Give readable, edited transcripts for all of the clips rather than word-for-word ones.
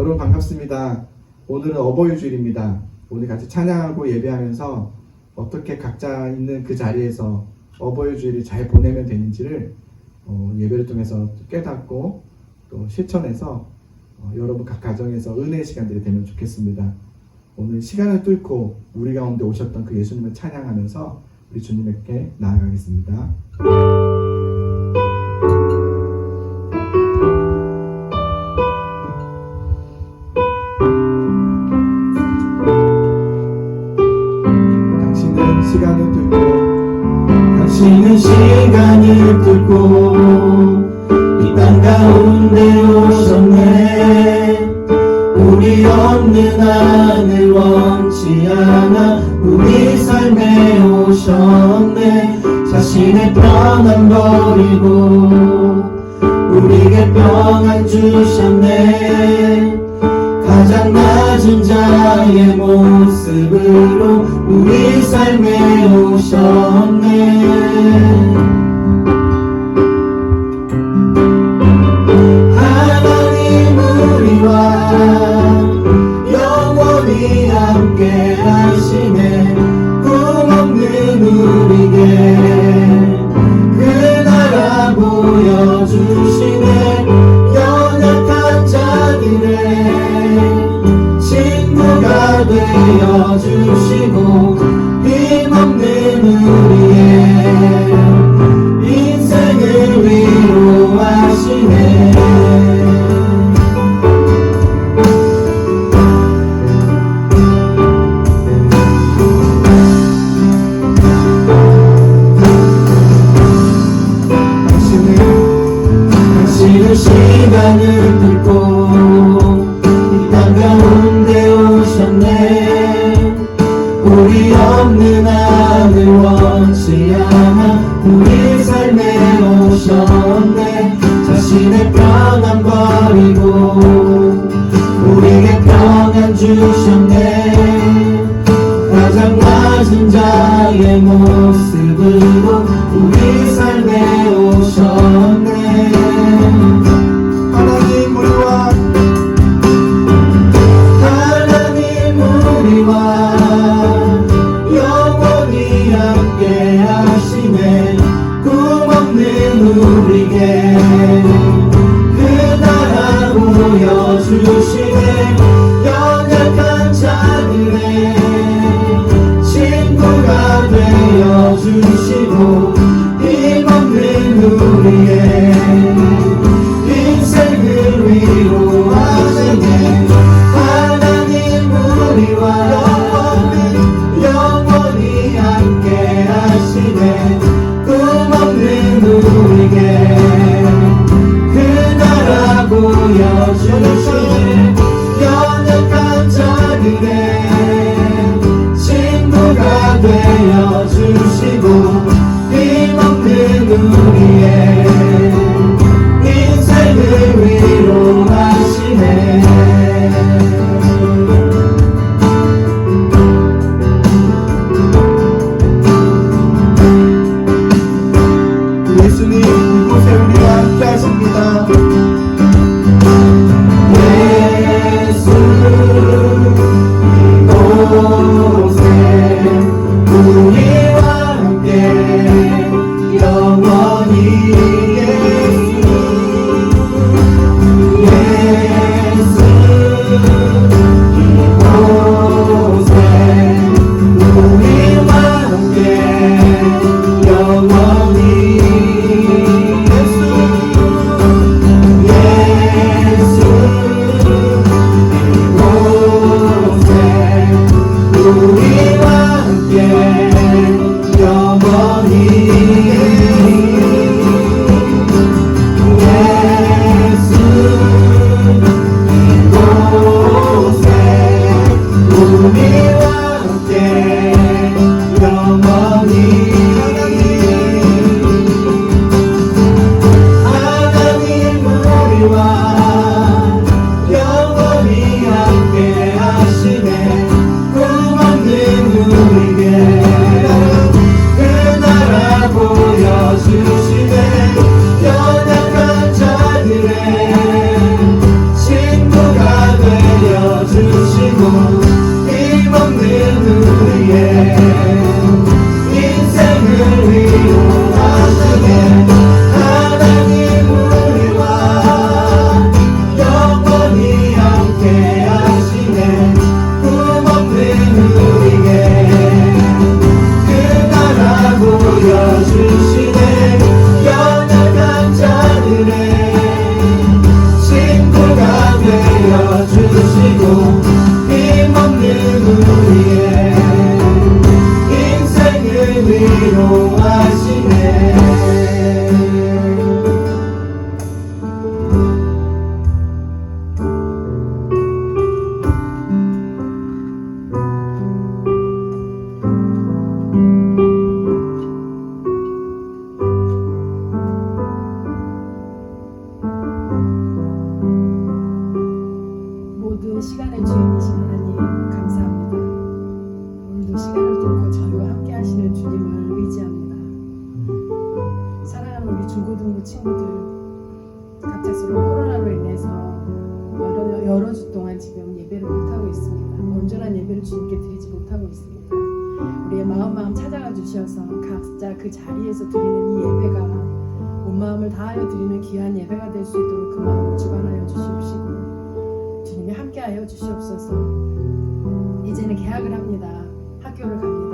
여러분 반갑습니다. 오늘은 어버이 주일입니다. 오늘 같이 찬양하고 예배하면서 어떻게 각자 있는 그 자리에서 어버이 주일을 잘 보내면 되는지를 예배를 통해서 깨닫고 또 실천해서 여러분 각 가정에서 은혜의 시간들이 되면 좋겠습니다. 오늘 시간을 뚫고 우리 가운데 오셨던 그 예수님을 찬양하면서 우리 주님께 나아가겠습니다. 당신은 시간을 뚫고 이 땅 가운데 오셨네. 우리 없는 하늘 원치 않아 우리 삶에 오셨네. 자신의 평안 버리고 우리에게 평안 주셨네. 가장 낮은 자의 모습으로 우리 삶에 오셨네. 하나님 우리와 영원히 함께 하시네. 꿈없는 우리에게 그 나라 보여주시네. 연약한 자들의 친구가 되어주시고 힘없는 우리의 인생을 위로하시네. 당신은 시간을 뚫고 가운데 오셨네. 우리 없는 하늘 원치 않아 우리 삶에 오셨네. 자신의 평안 버리고 우리에게 평안 주셨네. 가장 낮은 자의 모습으로 우리 삶에 오셨네. 하나님 우리와 영원히 함께 하시네. 꿈없는 우리에게 그 나라 보여주시네. 연약한 자들의 친구가 되어주시고 힘없는 우리의 인생을 위로하시네. 하나님 우리와 영원히 함께 하시네. 꿈없는 우리에게 그 나라 보여주시네. 연약한 자들의 친구가 되어주시고 힘없는 우리의 인생을 위로하시네. 예수님 이곳에 우리와 함께 하십니다. 예수 이곳에 우리와 함께 영원히 위로하시네. 모든 시간의 주인이신 하나님 감사합니다. 오늘도 시간을 뚫고 저희와 함께 하시는 주님을 의지합니다. 사랑하는 우리 중고등부 친구들, 갑작스러운 코로나로 인해서 여러 주 동안 지금 예배를 못하고 있습니다. 온전한 예배를 주님께 드리지 못하고 있습니다. 우리의 마음 찾아가 주셔서 각자 그 자리에서 드리는 이 예배가 온 마음을 다하여 드리는 귀한 예배가 될 수 있도록 그 마음을 주관하여 주시옵시고 주님이 함께하여 주시옵소서. 이제는 개학을 합니다. 학교를 갑니다.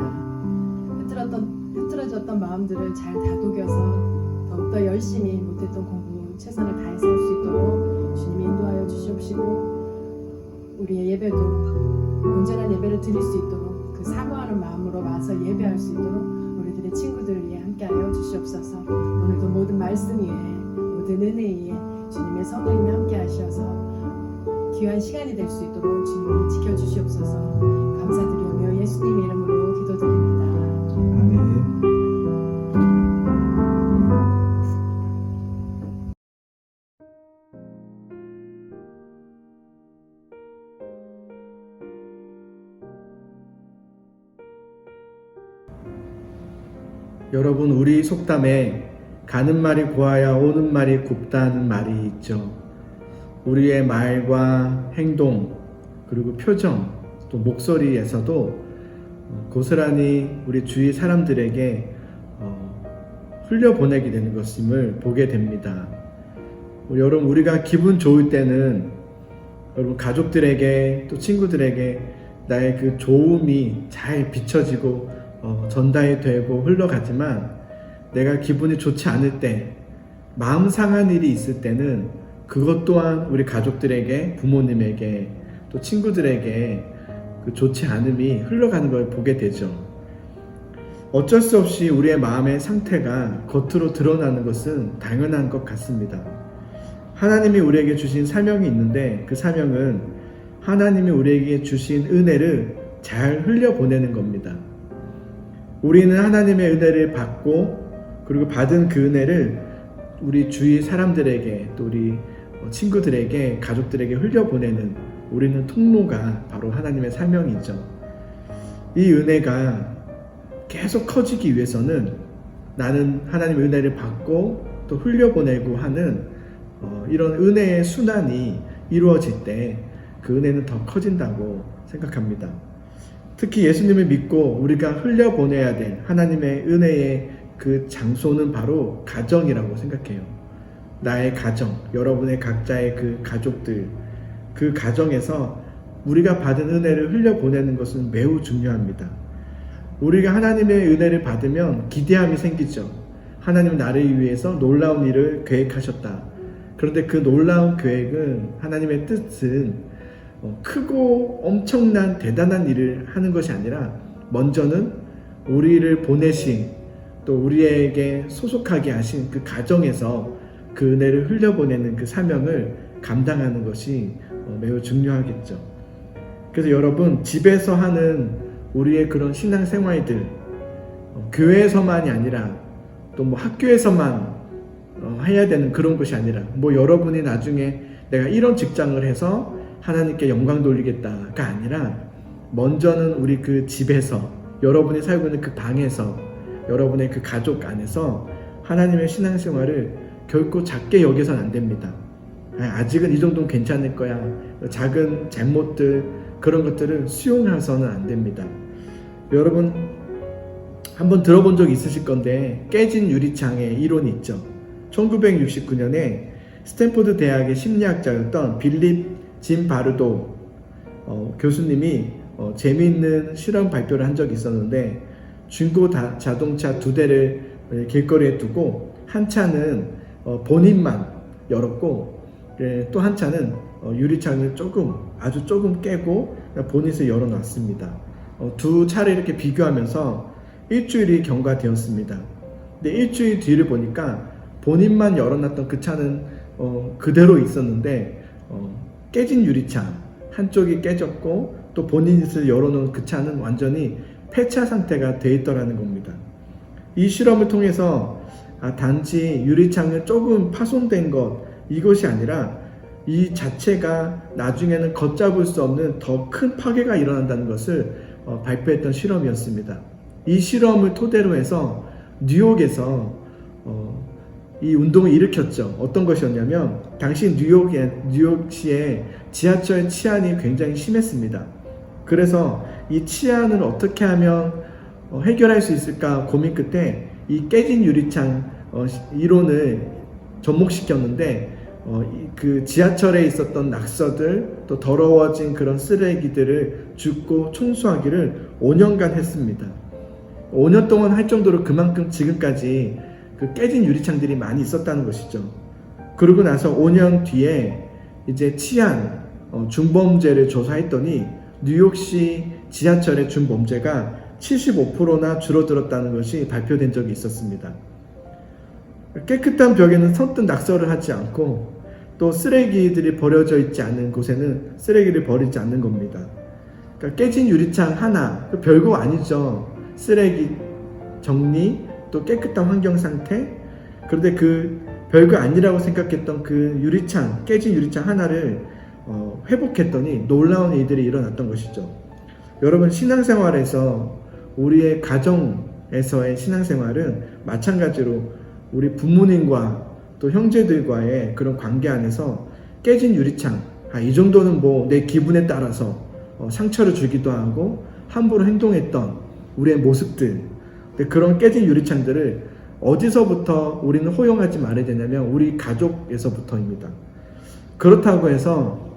흐트러졌던 마음들을 잘 다독여서 더욱더 열심히 못했던 공부 최선을 다해서 할 수 있도록 주님이 인도하여 주시옵시고 우리의 예배도 온전한 예배를 드릴 수 있도록 그 사모하는 마음으로 와서 예배할 수 있도록 우리들의 친구들을 위해 함께하여 주시옵소서. 오늘도 모든 말씀 위에 모든 은혜 위에 주님의 성령님이 함께하셔서 귀한 시간이 될 수 있도록 주님이 지켜주시옵소서. 감사드리며 예수님의 이름으로 기도드립니다. 아멘. 여러분, 우리 속담에 가는 말이 고와야 오는 말이 곱다 하는 말이 있죠. 우리의 말과 행동 그리고 표정 또 목소리에서도 고스란히 우리 주위 사람들에게 흘려보내게 되는 것임을 보게 됩니다. 여러분, 우리가 기분 좋을 때는 여러분 가족들에게 또 친구들에게 나의 그 좋음이 잘 비춰지고 전달이 되고 흘러가지만 내가 기분이 좋지 않을 때 마음 상한 일이 있을 때는 그것 또한 우리 가족들에게 부모님에게 또 친구들에게 그 좋지 않음이 흘러가는 걸 보게 되죠. 어쩔 수 없이 우리의 마음의 상태가 겉으로 드러나는 것은 당연한 것 같습니다. 하나님이 우리에게 주신 사명이 있는데 그 사명은 하나님이 우리에게 주신 은혜를 잘 흘려보내는 겁니다. 우리는 하나님의 은혜를 받고 그리고 받은 그 은혜를 우리 주위 사람들에게 또 우리 친구들에게 가족들에게 흘려보내는 우리는 통로가 바로 하나님의 사명이죠. 이 은혜가 계속 커지기 위해서는 나는 하나님의 은혜를 받고 또 흘려보내고 하는 이런 은혜의 순환이 이루어질 때 그 은혜는 더 커진다고 생각합니다. 특히 예수님을 믿고 우리가 흘려보내야 될 하나님의 은혜의 그 장소는 바로 가정이라고 생각해요. 나의 가정, 여러분의 각자의 그 가족들, 그 가정에서 우리가 받은 은혜를 흘려보내는 것은 매우 중요합니다. 우리가 하나님의 은혜를 받으면 기대함이 생기죠. 하나님은 나를 위해서 놀라운 일을 계획하셨다. 그런데 그 놀라운 계획은 하나님의 뜻은 크고 엄청난 대단한 일을 하는 것이 아니라 먼저는 우리를 보내신 또 우리에게 소속하게 하신 그 가정에서 그 은혜를 흘려보내는 그 사명을 감당하는 것이 매우 중요하겠죠. 그래서 여러분, 집에서 하는 우리의 그런 신앙생활들 교회에서만이 아니라 또 뭐 학교에서만 해야 되는 그런 것이 아니라 여러분이 나중에 내가 이런 직장을 해서 하나님께 영광 돌리겠다가 아니라 먼저는 우리 그 집에서 여러분이 살고 있는 그 방에서 여러분의 그 가족 안에서 하나님의 신앙생활을 결코 작게 여겨서는 안 됩니다. 아직은 이 정도는 괜찮을 거야. 작은 잘못들 그런 것들을 수용해서는 안 됩니다. 여러분 한번 들어본 적 있으실 건데 깨진 유리창의 이론이 있죠. 1969년에 스탠포드 대학의 심리학자였던 빌립 짐 바르도 교수님이 재미있는 실험 발표를 한 적이 있었는데 중고 자동차 2대를 길거리에 두고 한 차는 본인만 열었고 또 한 차는 유리창을 아주 조금 깨고 보닛을 열어놨습니다. 두 차를 이렇게 비교하면서 일주일이 경과되었습니다. 근데 일주일 뒤를 보니까 본인만 열어놨던 그 차는 그대로 있었는데 깨진 유리창 한쪽이 깨졌고 또 본인 짓을 열어놓은 그 차는 완전히 폐차 상태가 돼 있더라는 겁니다. 이 실험을 통해서 단지 유리창을 조금 파손된 것 이것이 아니라 이 자체가 나중에는 걷잡을 수 없는 더 큰 파괴가 일어난다는 것을 발표했던 실험이었습니다. 이 실험을 토대로 해서 뉴욕에서 이 운동을 일으켰죠. 어떤 것이었냐면 당시 뉴욕시의 지하철 치안이 굉장히 심했습니다. 그래서 이 치안을 어떻게 하면 해결할 수 있을까 고민 끝에 이 깨진 유리창 이론을 접목시켰는데 그 지하철에 있었던 낙서들 또 더러워진 그런 쓰레기들을 줍고 청소하기를 5년간 했습니다. 5년 동안 할 정도로 그만큼 지금까지 그 깨진 유리창들이 많이 있었다는 것이죠. 그러고 나서 5년 뒤에 이제 치안 중범죄를 조사했더니 뉴욕시 지하철의 중범죄가 75%나 줄어들었다는 것이 발표된 적이 있었습니다. 깨끗한 벽에는 선뜻 낙서를 하지 않고 또 쓰레기들이 버려져 있지 않은 곳에는 쓰레기를 버리지 않는 겁니다. 그러니까 깨진 유리창 하나, 별거 아니죠. 쓰레기 정리, 또 깨끗한 환경 상태. 그런데 그 별거 아니라고 생각했던 그 유리창, 깨진 유리창 하나를 회복했더니 놀라운 일들이 일어났던 것이죠. 여러분, 신앙생활에서 우리의 가정에서의 신앙생활은 마찬가지로 우리 부모님과 또 형제들과의 그런 관계 안에서 깨진 유리창, 이 정도는 뭐 내 기분에 따라서 상처를 주기도 하고 함부로 행동했던 우리의 모습들, 그런 깨진 유리창들을 어디서부터 우리는 허용하지 말아야 되냐면 우리 가족에서부터입니다. 그렇다고 해서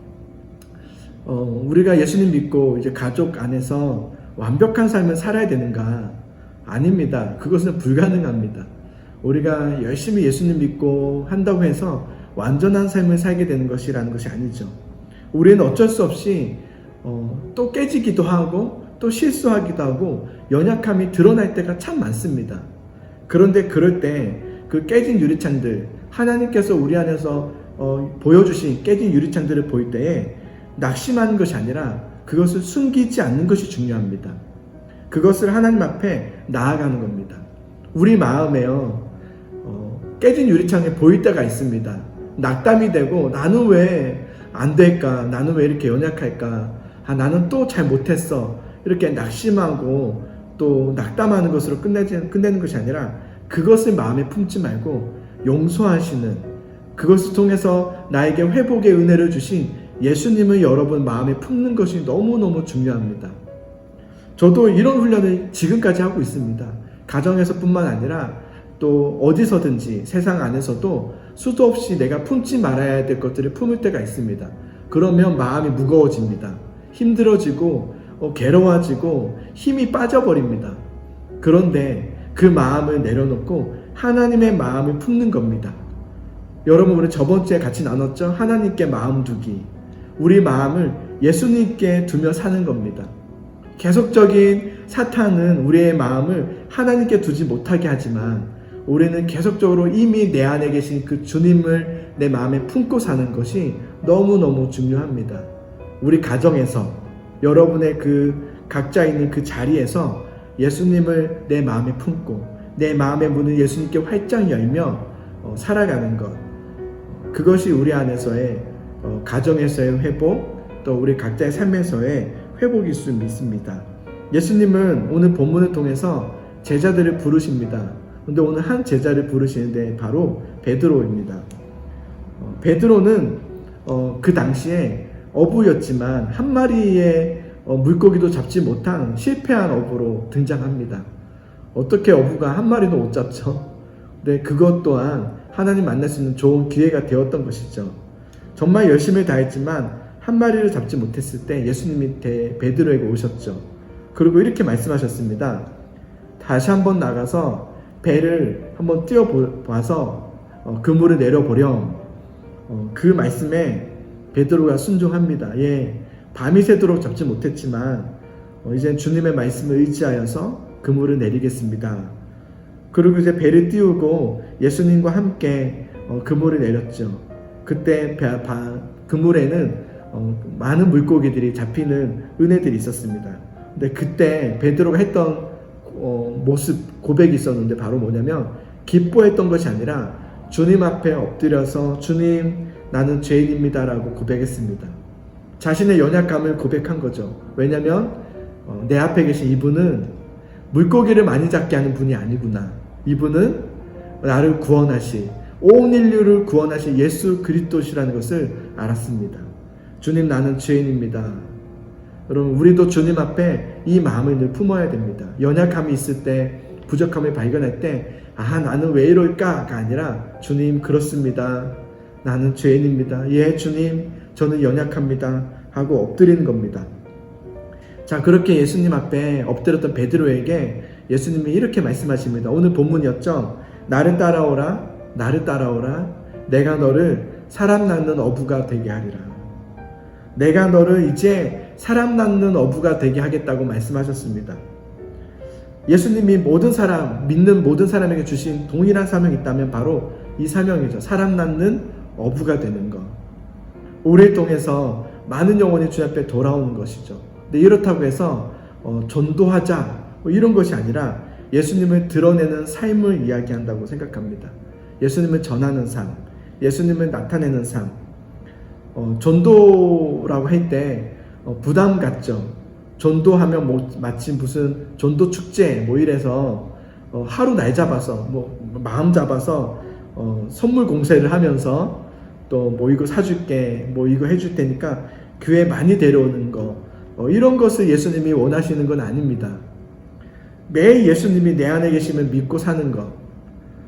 우리가 예수님 믿고 이제 가족 안에서 완벽한 삶을 살아야 되는가? 아닙니다. 그것은 불가능합니다. 우리가 열심히 예수님 믿고 한다고 해서 완전한 삶을 살게 되는 것이라는 것이 아니죠. 우리는 어쩔 수 없이 또 깨지기도 하고 또 실수하기도 하고 연약함이 드러날 때가 참 많습니다. 그런데 그럴 때 그 깨진 유리창들, 하나님께서 우리 안에서 보여주신 깨진 유리창들을 볼 때에 낙심하는 것이 아니라 그것을 숨기지 않는 것이 중요합니다. 그것을 하나님 앞에 나아가는 겁니다. 우리 마음에요, 깨진 유리창에 보일 때가 있습니다. 낙담이 되고 나는 왜 안 될까? 나는 왜 이렇게 연약할까? 나는 또 잘 못했어. 이렇게 낙심하고 또 낙담하는 것으로 끝내는 것이 아니라 그것을 마음에 품지 말고 용서하시는, 그것을 통해서 나에게 회복의 은혜를 주신 예수님을 여러분 마음에 품는 것이 너무너무 중요합니다. 저도 이런 훈련을 지금까지 하고 있습니다. 가정에서뿐만 아니라 또 어디서든지 세상 안에서도 수도 없이 내가 품지 말아야 될 것들을 품을 때가 있습니다. 그러면 마음이 무거워집니다. 힘들어지고 괴로워지고 힘이 빠져버립니다. 그런데 그 마음을 내려놓고 하나님의 마음을 품는 겁니다. 여러분, 우리 저번 주에 같이 나눴죠? 하나님께 마음 두기. 우리 마음을 예수님께 두며 사는 겁니다. 계속적인 사탄은 우리의 마음을 하나님께 두지 못하게 하지만 우리는 계속적으로 이미 내 안에 계신 그 주님을 내 마음에 품고 사는 것이 너무너무 중요합니다. 우리 가정에서, 여러분의 그 각자 있는 그 자리에서 예수님을 내 마음에 품고 내 마음의 문을 예수님께 활짝 열며 살아가는 것, 그것이 우리 안에서의 가정에서의 회복, 또 우리 각자의 삶에서의 회복일 수 믿습니다. 예수님은 오늘 본문을 통해서 제자들을 부르십니다. 그런데 오늘 한 제자를 부르시는데 바로 베드로입니다. 베드로는 그 당시에 어부였지만 한 마리의 물고기도 잡지 못한 실패한 어부로 등장합니다. 어떻게 어부가 한 마리도 못 잡죠? 근데 그것 또한 하나님 만날 수 있는 좋은 기회가 되었던 것이죠. 정말 열심히 다했지만 한 마리를 잡지 못했을 때 예수님이 베드로에게 오셨죠. 그리고 이렇게 말씀하셨습니다. 다시 한번 나가서 배를 한번 띄워봐서 그물을 내려보렴. 그 말씀에 베드로가 순종합니다. 예, 밤이 새도록 잡지 못했지만 이제 주님의 말씀을 의지하여서 그물을 내리겠습니다. 그리고 이제 배를 띄우고 예수님과 함께 그물을 내렸죠. 그때 그물에는 많은 물고기들이 잡히는 은혜들이 있었습니다. 근데 그때 베드로가 했던 모습, 고백이 있었는데 바로 뭐냐면 기뻐했던 것이 아니라 주님 앞에 엎드려서 주님 나는 죄인입니다 라고 고백했습니다. 자신의 연약감을 고백한 거죠. 왜냐면 내 앞에 계신 이분은 물고기를 많이 잡게 하는 분이 아니구나. 이분은 나를 구원하시, 온 인류를 구원하신 예수 그리스도시라는 것을 알았습니다. 주님 나는 죄인입니다. 여러분 우리도 주님 앞에 이 마음을 늘 품어야 됩니다. 연약함이 있을 때, 부족함을 발견할 때 나는 왜 이럴까가 아니라 주님 그렇습니다. 나는 죄인입니다. 예 주님 저는 연약합니다 하고 엎드리는 겁니다. 자 그렇게 예수님 앞에 엎드렸던 베드로에게 예수님이 이렇게 말씀하십니다. 오늘 본문이었죠. 나를 따라오라 나를 따라오라 내가 너를 사람 낳는 어부가 되게 하리라. 내가 너를 이제 사람 낳는 어부가 되게 하겠다고 말씀하셨습니다. 예수님이 모든 사람, 믿는 모든 사람에게 주신 동일한 사명이 있다면 바로 이 사명이죠. 사람 낳는 어부가 되는 것. 우리를 통해서 많은 영혼이 주님 앞에 돌아오는 것이죠. 근데 이렇다고 해서 전도하자 이런 것이 아니라 예수님을 드러내는 삶을 이야기한다고 생각합니다. 예수님을 전하는 삶, 예수님을 나타내는 삶. 전도라고 할 때 부담 갖죠. 전도하면 마치 무슨 전도 축제 이래서 하루 날 잡아서 마음 잡아서 선물 공세를 하면서 또 이거 사줄게 이거 해줄 테니까 교회 많이 데려오는 거 이런 것을 예수님이 원하시는 건 아닙니다. 매일 예수님이 내 안에 계심을 믿고 사는 것,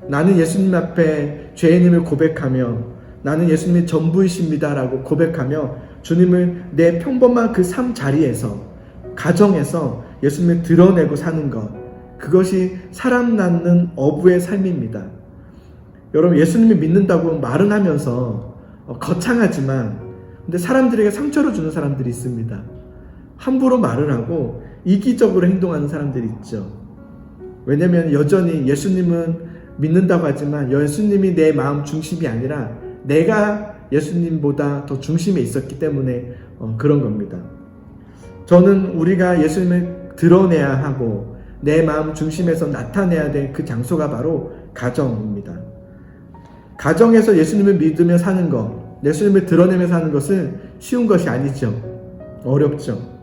나는 예수님 앞에 죄인임을 고백하며 나는 예수님이 전부이십니다 라고 고백하며 주님을 내 평범한 그 삶 자리에서, 가정에서 예수님을 드러내고 사는 것, 그것이 사람 낳는 어부의 삶입니다. 여러분 예수님을 믿는다고 말은 하면서 거창하지만 근데 사람들에게 상처를 주는 사람들이 있습니다. 함부로 말을 하고 이기적으로 행동하는 사람들이 있죠. 왜냐하면 여전히 예수님은 믿는다고 하지만 예수님이 내 마음 중심이 아니라 내가 예수님보다 더 중심에 있었기 때문에 그런 겁니다. 저는 우리가 예수님을 드러내야 하고 내 마음 중심에서 나타내야 될 그 장소가 바로 가정입니다. 가정에서 예수님을 믿으며 사는 것, 예수님을 드러내며 사는 것은 쉬운 것이 아니죠. 어렵죠.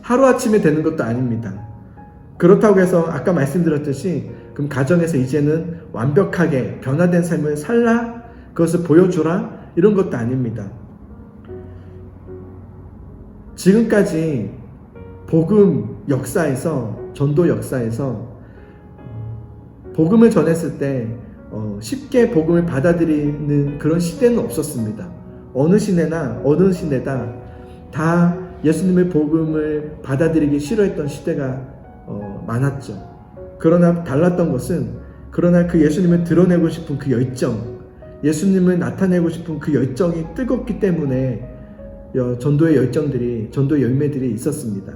하루아침에 되는 것도 아닙니다. 그렇다고 해서 아까 말씀드렸듯이 그럼 가정에서 이제는 완벽하게 변화된 삶을 살라? 그것을 보여주라? 이런 것도 아닙니다. 지금까지 복음 역사에서, 전도 역사에서 복음을 전했을 때 쉽게 복음을 받아들이는 그런 시대는 없었습니다. 어느 시대다 다 예수님의 복음을 받아들이기 싫어했던 시대가 많았죠. 그러나 달랐던 것은 그러나 그 예수님을 드러내고 싶은 그 열정, 예수님을 나타내고 싶은 그 열정이 뜨겁기 때문에 전도의 열정들이, 전도의 열매들이 있었습니다.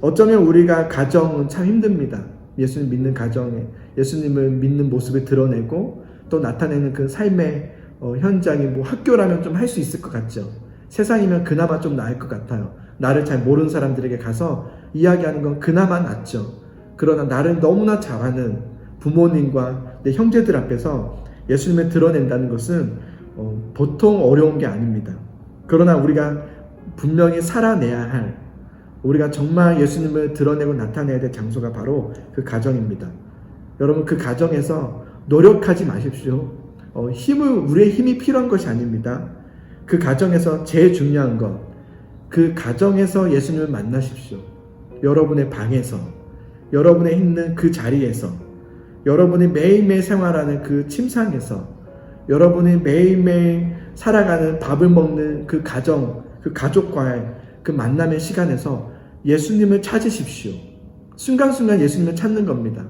어쩌면 우리가 가정은 참 힘듭니다. 예수님 믿는 가정에 예수님을 믿는 모습을 드러내고 또 나타내는 그 삶의 현장이 학교라면 좀 할 수 있을 것 같죠. 세상이면 그나마 좀 나을 것 같아요. 나를 잘 모르는 사람들에게 가서 이야기하는 건 그나마 낫죠. 그러나 나를 너무나 잘 아는 부모님과 내 형제들 앞에서 예수님을 드러낸다는 것은 보통 어려운 게 아닙니다. 그러나 우리가 분명히 살아내야 할, 우리가 정말 예수님을 드러내고 나타내야 될 장소가 바로 그 가정입니다. 여러분 그 가정에서 노력하지 마십시오. 우리의 힘이 필요한 것이 아닙니다. 그 가정에서 제일 중요한 것, 그 가정에서 예수님을 만나십시오. 여러분의 방에서, 여러분의 있는 그 자리에서, 여러분이 매일매일 생활하는 그 침상에서, 여러분이 매일매일 살아가는 밥을 먹는 그 가정, 그 가족과의 그 만남의 시간에서 예수님을 찾으십시오. 순간순간 예수님을 찾는 겁니다.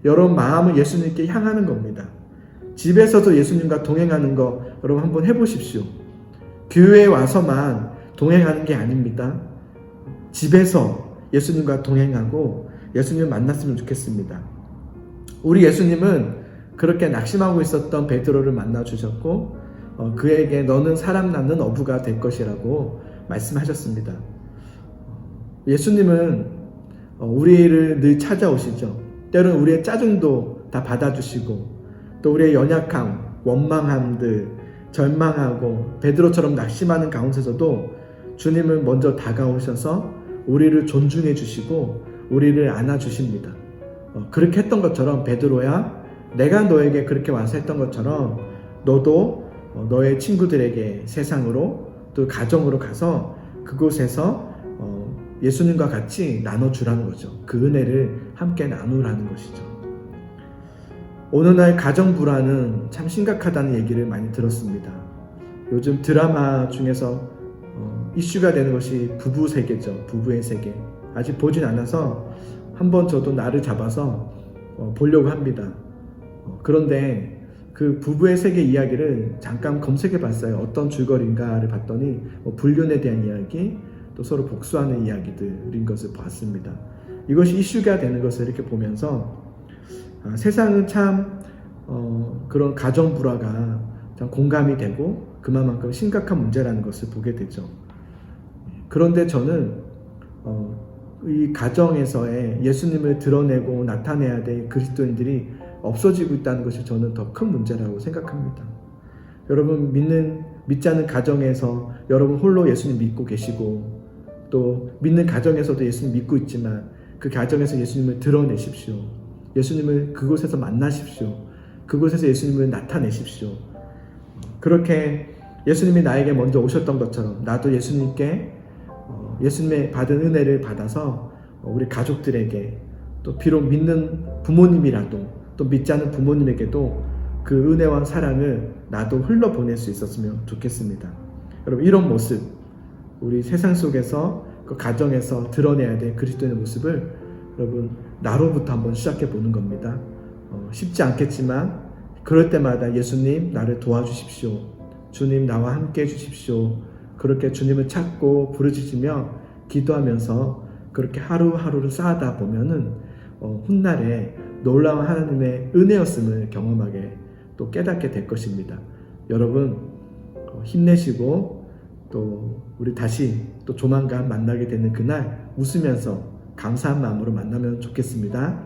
여러분 마음을 예수님께 향하는 겁니다. 집에서도 예수님과 동행하는 거 여러분 한번 해보십시오. 교회에 와서만 동행하는 게 아닙니다. 집에서 예수님과 동행하고 예수님을 만났으면 좋겠습니다. 우리 예수님은 그렇게 낙심하고 있었던 베드로를 만나 주셨고 그에게 너는 사람 낳는 어부가 될 것이라고 말씀하셨습니다. 예수님은 우리를 늘 찾아오시죠. 때로는 우리의 짜증도 다 받아주시고 또 우리의 연약함, 원망함들, 절망하고 베드로처럼 낙심하는 가운데서도 주님은 먼저 다가오셔서 우리를 존중해 주시고 우리를 안아주십니다. 그렇게 했던 것처럼 베드로야, 내가 너에게 그렇게 와서 했던 것처럼 너도 너의 친구들에게 세상으로 또 가정으로 가서 그곳에서 예수님과 같이 나눠주라는 거죠. 그 은혜를 함께 나누라는 것이죠. 오늘날 가정 불화는 참 심각하다는 얘기를 많이 들었습니다. 요즘 드라마 중에서 이슈가 되는 것이 부부 세계죠. 부부의 세계. 아직 보진 않아서 한번 저도 날을 잡아서 보려고 합니다. 그런데 그 부부의 세계 이야기를 잠깐 검색해 봤어요. 어떤 줄거리인가를 봤더니 불륜에 대한 이야기, 또 서로 복수하는 이야기들인 것을 봤습니다. 이것이 이슈가 되는 것을 이렇게 보면서 세상은 참 그런 가정 불화가 참 공감이 되고 그만큼 심각한 문제라는 것을 보게 되죠. 그런데 저는 이 가정에서의 예수님을 드러내고 나타내야 될 그리스도인들이 없어지고 있다는 것이 저는 더 큰 문제라고 생각합니다. 여러분 믿지 않는 가정에서 여러분 홀로 예수님 믿고 계시고 또 믿는 가정에서도 예수님 믿고 있지만 그 가정에서 예수님을 드러내십시오. 예수님을 그곳에서 만나십시오. 그곳에서 예수님을 나타내십시오. 그렇게 예수님이 나에게 먼저 오셨던 것처럼 나도 예수님께 예수님의 받은 은혜를 받아서 우리 가족들에게 또 비록 믿는 부모님이라도 또 믿지 않는 부모님에게도 그 은혜와 사랑을 나도 흘러보낼 수 있었으면 좋겠습니다. 여러분 이런 모습 우리 세상 속에서 그 가정에서 드러내야 될 그리스도의 모습을 여러분 나로부터 한번 시작해 보는 겁니다. 쉽지 않겠지만 그럴 때마다 예수님 나를 도와주십시오. 주님 나와 함께 해주십시오. 그렇게 주님을 찾고 부르짖으며 기도하면서 그렇게 하루하루를 쌓아다 보면은 훗날에 놀라운 하나님의 은혜였음을 경험하게 또 깨닫게 될 것입니다. 여러분 힘내시고 또 우리 다시 또 조만간 만나게 되는 그날 웃으면서 감사한 마음으로 만나면 좋겠습니다.